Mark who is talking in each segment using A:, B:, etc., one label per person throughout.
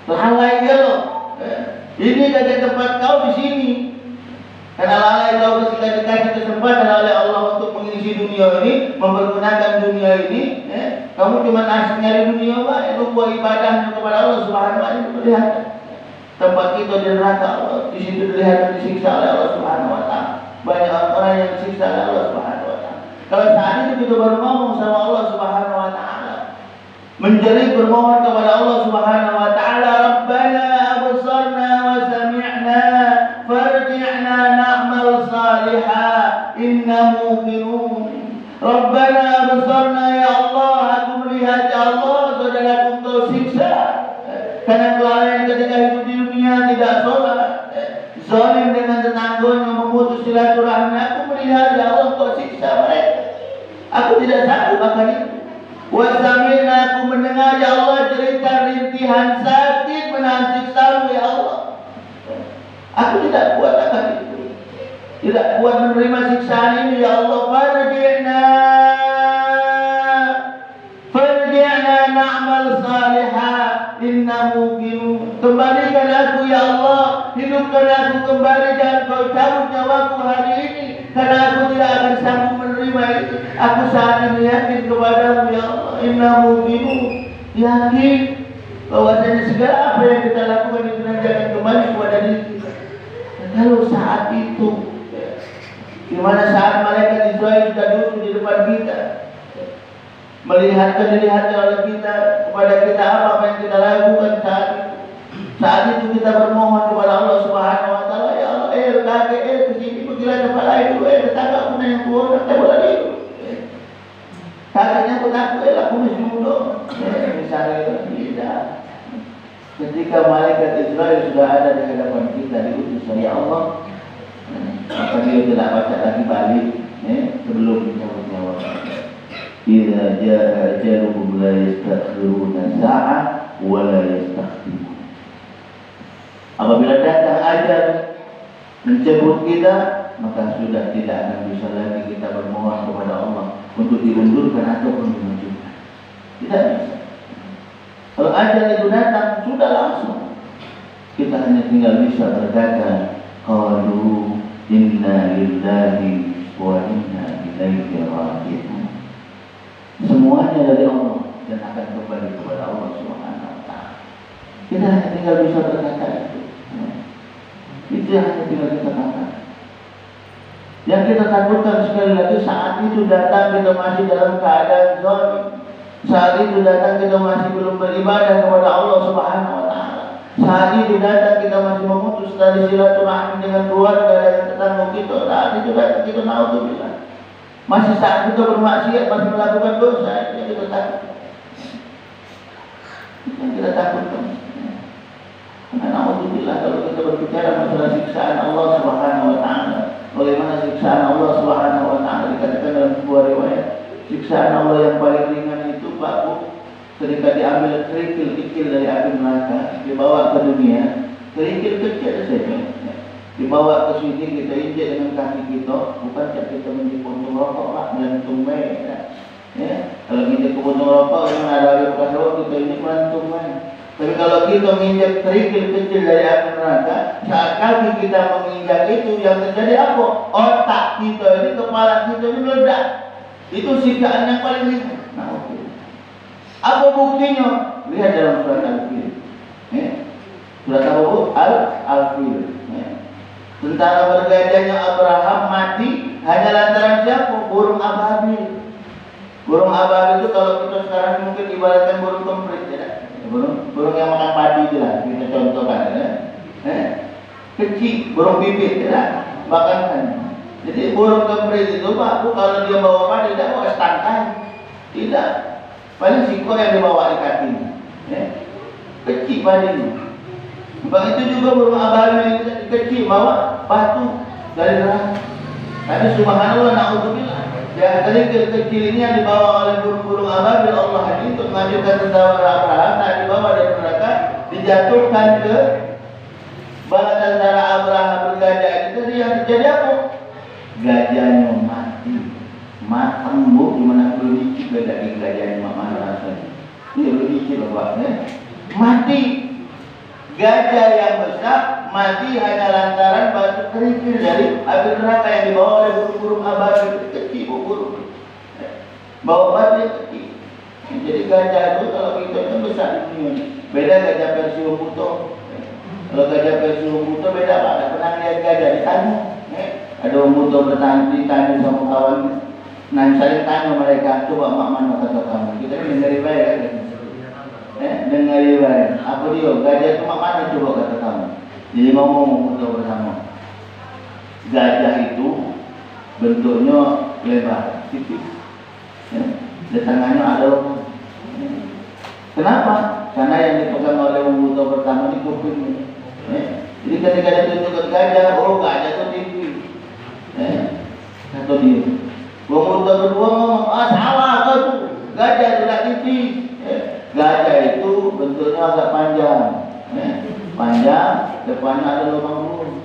A: Lalai lo. Ini kagak tempat kau di sini. Karena lalai kau ketika dikasih kesempatan oleh Allah untuk mengisi dunia ini, mempergunakan dunia ini, kamu cuma asik nyari dunia, lupa ibadah kepada Allah Subhanahu wa taala. Lihat tempat kita di neraka Allah, di situ dilihat disiksa oleh Allah Subhanahu wa taala. Banyak orang yang disiksa oleh Allah Subhanahu wa taala. Kalau saat itu kita baru ngomong sama Allah Subhanahu wa taala, menjadi bermohon kepada Allah Subhanahu wa taala, Rabbana absarna wa sami'na farji'na na'mal salihah inna muqinun. Rabbana absarna, ya Allah, aku melihat, ya Allah, saudaraku engkau siksa karena kelalaian ketika hidup di dunia, tidak sholat, zalim dengan tetangganya, memutus silaturahmi. Aku melihat, ya Allah, engkau siksa mereka. Aku tidak sanggup akan itu. Wasamina, aku mendengar, ya Allah, cerita rintihan sakit menahan siksa-Mu, ya Allah. Aku tidak kuat akan itu, tidak kuat menerima siksaan ini, ya Allah. Farji'na na'mal salihah inna muqinun. Kembalikan aku, ya Allah, hidupkan aku kembali dan Kau cabut nyawaku hari ini, karena aku tidak akan sanggup menerima itu. Aku saat ini yakin kepadamu, ya Allah. Inna muqinun, yakin bahwasanya segala apa yang kita lakukan itu nanti akan kembali kepada diri kita. Kalau saat itu, di mana saat malaikat Israel sudah duduk di depan kita, melihat kedilihatnya oleh kita, kepada kita apa yang kita lakukan saat itu. Saat itu kita bermohon kepada Allah Subhanahu wa taala, ya Allah, kakek, kesini, pergilah tempat lain dulu, tetangga aku yang tua, tak boleh itu. Kakeknya aku takut, aku masih muda. Misalnya tidak. Ketika malaikat Israel sudah ada di hadapan kita, diutus oleh Allah, maka dia tidak baca lagi balik, sebelum mencabut nyawa. Idza jaa ajaluhum la yastakhiruna sa'ah wa la yastaqdimun. Apabila datang ajal mencabut kita, maka sudah tidak akan bisa lagi kita bermohon kepada Allah untuk diundurkan ataupun dimajukan. Tidak bisa. Kalau ajal itu datang, sudah langsung. Kita hanya tinggal bisa berkata, qalu inna lillahi wa inna ilaihi raji'un. Semuanya dari Allah dan akan kembali kepada Allah Subhanahu wa taala. Kita hanya tinggal bisa berkata itu. Itu yang hanya tinggal kita katakan. Yang kita takutkan sekali lagi, saat itu datang kita masih dalam keadaan zalim. Saat itu datang kita masih belum beribadah kepada Allah Subhanahu wa taala. Saat itu datang kita masih memutus tali silaturahmi dengan keluarga dan tetangga kita. Saat itu datang kita naudzubillah. Masih saat kita bermaksiat, masih melakukan dosa, itu yang kita takut. Itu yang kita takutkan. Karena naudzubillah, kalau kita berbicara masalah siksaan Allah Subhanahu wa taala, bagaimana siksaan Allah Subhanahu wa taala, dikatakan dalam sebuah riwayat, siksaan Allah yang paling ringan itu, Pak Bu, ketika diambil kerikil kecil dari api neraka, dibawa ke dunia, kerikil kecil saja, dibawa ke sini, kita injek dengan kaki kita, bukan kita menjadi puntung rokok, Pak, melentung main. Kalau injek ke puntung rokok, yang ada bekas rokok, kita injek melentung main. Tapi kalau kita menginjak kerikil kecil dari api neraka, saat kaki kita menginjak itu, yang terjadi apa? Otak kita ini, kepala kita ini meledak. Itu siksaan yang paling ringan. Nah, apa buktinya? Lihat dalam surat Al-Fil. Surat apa Bu? Al-Fil. Tentara bergajahnya Abraham mati hanya lantaran siapa? Burung ababil. Burung ababil itu kalau kita sekarang mungkin ibaratkan burung kemprit, ya. Burung yang makan padi itu lah, kita contohkan, ya. Kecil, burung bibit, ya. Bahkan. Jadi burung kemprit itu, Pak, kalau dia bawa padi tidak bawa stangkai, tidak. Paling siko yang dibawa di kakinya, ya. Kecil padinya. Sebab itu juga burung ababil yang kecil bawa batu dari neraka. Tapi subhanallah, na'udzubillah, yang kecil ini yang dibawa oleh burung-burung ababil Allah ini untuk mengajukan tentara Abraham, nah dibawa dari neraka, dijatuhkan ke bala tentara Abraham bergajah itu. Yang terjadi apa? Gajahnya mati, matang Bu, gimana perlu dicip daging gajahnya, mana rasanya? Ini perlu dicip Bapak, ya? Mati. Gajah yang besar mati hanya lantaran batu kerikil dari api neraka yang dibawa oleh burung-burung ababil kecil, burung bawa batu yang kecil. Jadi gajah itu kalau kita itu besar di dunia. Beda gajah Persian buto. Kalau gajah Persian buto beda Pak. Ada pernah lihat gajah ditanya. Ada orang buto ditanya sama kawannya. Nah, saya tanya mereka, coba mak mana kata kamu? Kita ini dengar baik kan? Dengar baik. Apa dia? Gajah itu mak mana coba kata kamu? Jadi ngomong buto bersama. Gajah itu bentuknya lebar, tipis. Di tangannya ada orang. Kenapa? Karena yang dipegang oleh buto pertama ini kupingnya. Jadi ketika ditunjukkan gajah, oh gajah itu tipis. Atau dia. Buto kedua ngomong, salah kau tu. Gajah itu tak tipis. Gajah itu bentuknya agak panjang. Panjang, depannya ada lubang burung.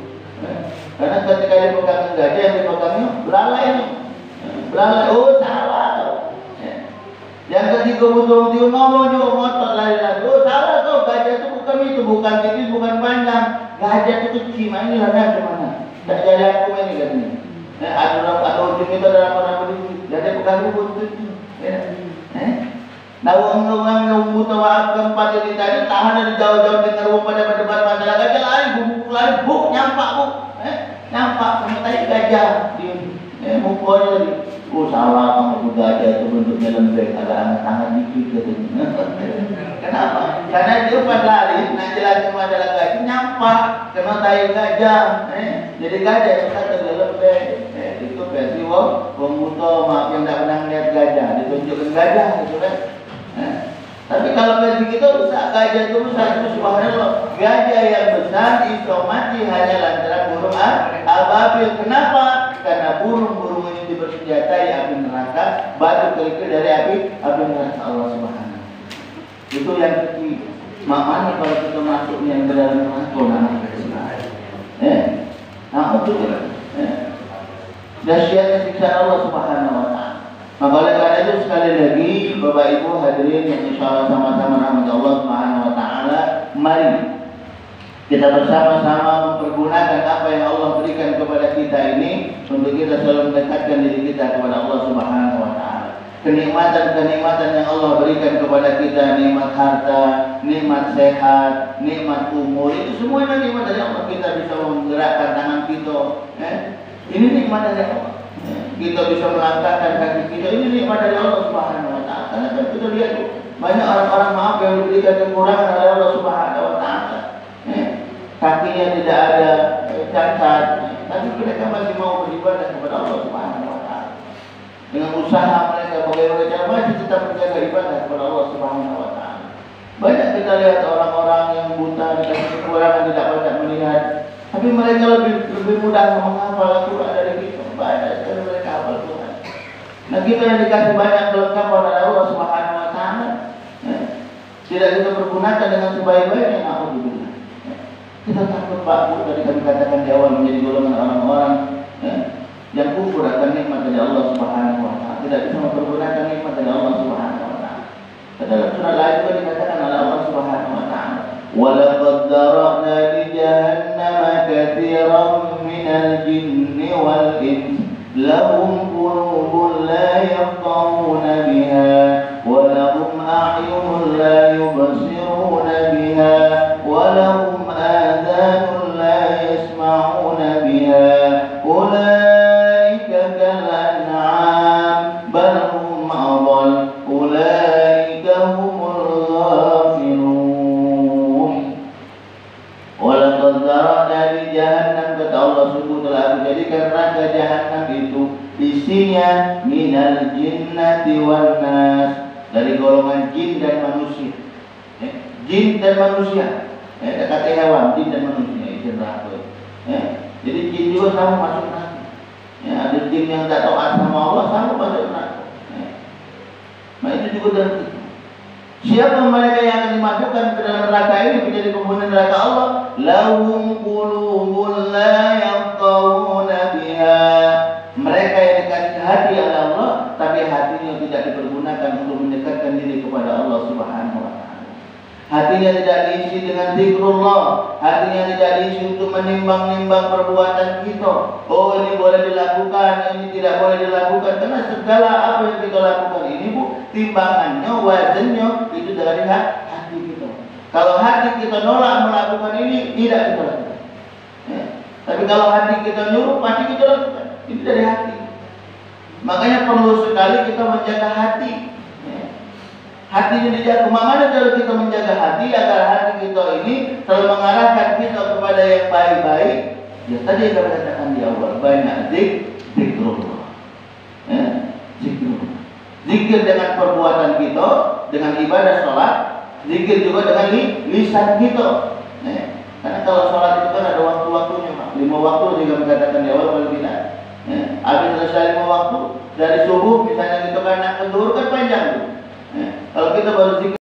A: Karena ketika dipegang gajah, yang dipegangnya belalai. Belalai, oh salah kau. Yang ketiga buto dia ngomong juga ngotot lari-lari. Oh salah kau, gajah itu bukan tipis, bukan panjang. Gajah itu kecil, ini lah gimana? Tak jadi aku ini katanya. Ada ujung itu dalam orang berdiri. Jadi pegang buto itu. Nah, orang buto keempat ini tadi tahan dari jauh-jauh dengar pada berdebat masalah gajah lari, buk, nyampak buk. Nyampak, tadi gajah. Mukul lagi. Oh salah kamu gajah itu bentuknya lembek, agak angkat tangan dikit katanya. Kenapa? Karena dia pas lari, nak jelasin masalah gajah nyampak, kena tahi gajah. Jadi gajah itu kata dia lembek. Itu versi wong buto, maaf yang tak pernah lihat gajah, ditunjukkan gajah gitu kan. Tapi kalau versi kita rusak, gajah itu rusak, itu subhanallah. Gajah yang besar itu mati hanya lantaran burung ababil. Kenapa? Karena burung-burung ini bersenjatai api neraka, batu kerikil dari api neraka Allah Subhanahu. Itu yang kecil. Makanya kalau kita masuk yang ke dalam neraka, itu dahsyatnya siksa Allah Subhanahu wa taala. Maka oleh karena itu sekali lagi Bapak Ibu hadirin yang insyaallah sama-sama rahmat Allah Subhanahu wa taala, mari kita bersama-sama mempergunakan apa yang Allah berikan kepada kita ini untuk kita selalu mendekatkan diri kita kepada Allah Subhanahu wa taala. Kenikmatan-kenikmatan yang Allah berikan kepada kita, nikmat harta, nikmat sehat, nikmat umur, itu semuanya nikmat dari Allah. Kita bisa menggerakkan tangan kita, ini nikmat dari Allah. Kita bisa melangkahkan kaki kita, ini nikmat dari Allah Subhanahu wa taala. Karena kan kita lihat banyak orang-orang maaf yang diberikan kekurangan oleh Allah Subhanahu wa taala. Kakinya tidak ada cacat, tapi mereka masih mau beribadah kepada Allah Subhanahu wa taala. Dengan usaha mereka bagaimana cara masih tetap menjaga ibadah kepada Allah Subhanahu wa taala. Banyak kita lihat orang-orang yang buta dengan kekurangan tidak dapat melihat, tapi mereka lebih mudah menghafal Al-Qur'an dari kita. Banyak sekali mereka hafal Quran. Nah, kita yang dikasih banyak kelengkapan oleh Allah Subhanahu wa taala, tidak kita pergunakan dengan sebaik-baiknya, alhamdulillah. Kita takut Pak Bu, tadi kami katakan di awal menjadi golongan orang-orang yang kufur akan nikmat dari Allah Subhanahu wa taala, tidak bisa mempergunakan nikmat dari Allah Subhanahu wa taala. Dalam surah lain juga dikatakan oleh Allah Subhanahu wa taala, "Wa laqad dara'na li jahannama katsiran minal jinni wal ins lahum qulubun la yafqahuna biha wa lahum a'yunun la yubsiruna biha wa lahum adhanun la yasma'una biha ulaika kal an'am bal hum adall ulaika humul ghafilun." Walaqad zara'na li jahannam, kata Allah, sungguh telah aku jadikan neraka jahannam itu isinya minal jinnati wan nas, dari golongan jin dan manusia. Jin dan manusia. Kata hewan, jin dan manusia itu neraka. Jadi jin juga sama masuk neraka. Ada jin yang tak taat sama Allah sama masuk neraka. Nah itu juga dari siapa mereka yang akan dimasukkan ke dalam neraka ini menjadi penghuni neraka Allah? Lahum qulubun la yafqahuna biha. Mereka yang dikasih hati oleh Allah, tapi hatinya tidak dipergunakan untuk mendekatkan diri kepada Allah Subhanahu wa taala. Hatinya tidak diisi dengan zikrullah. Hatinya tidak diisi untuk menimbang-nimbang perbuatan kita. Oh, ini boleh dilakukan, ini tidak boleh dilakukan. Karena segala apa yang kita lakukan ini, Bu, timbangannya, wazannya itu dari hati kita. Kalau hati kita nolak melakukan ini, tidak kita lakukan. Ya. Tapi kalau hati kita nyuruh, pasti kita lakukan. Ini dari hati. Makanya perlu sekali kita menjaga hati. Hati ini dijaga. Kemana kalau kita menjaga hati agar hati kita ini selalu mengarahkan kita kepada yang baik-baik? Ya tadi yang kami katakan di awal, banyak zikrullah. Zikrullah. Zikir dengan perbuatan kita, dengan ibadah sholat. Zikir juga dengan lisan kita. Karena kalau sholat itu kan ada waktu-waktunya, Pak. 5 waktu juga kami katakan di awal paling tidak. Habis selesai 5 waktu dari subuh, misalnya kita kan nak zuhur kan panjang. Kalau kita baru zikir